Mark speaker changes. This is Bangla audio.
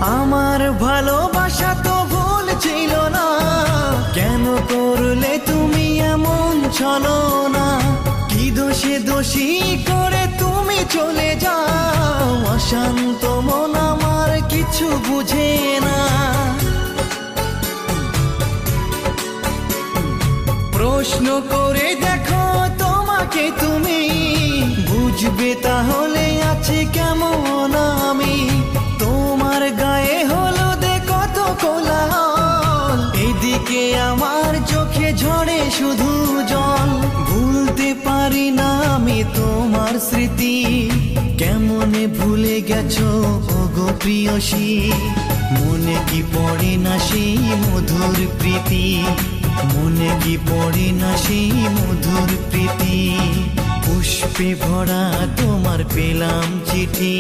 Speaker 1: আমার ভালোবাসা তো ভুল ছিল না, কেন করলে তুমি এমন ছলনা? কি দোষে দোষী করে তুমি চলে যাও, অশান্ত মন আমার কিছু বুঝে না। প্রশ্ন করে দেখো তোমাকে তুমি, বুঝবে তাহলে আছে কেমন আমি। তোমার গায়ে হলুদে কত কোলাহল, এদিকে আমার চোখে ঝরে শুধু জল। ভুলতে পারি না আমি তোমার স্মৃতি, কেমনে ভুলে গেছো ওগো প্রিয়সী। মনে কি পড়ে না সেই মধুর প্রীতি, মনে কি পড়ে না সেই মধুর প্রীতি। পুষ্পে ভরা তোমার পেলাম চিঠি।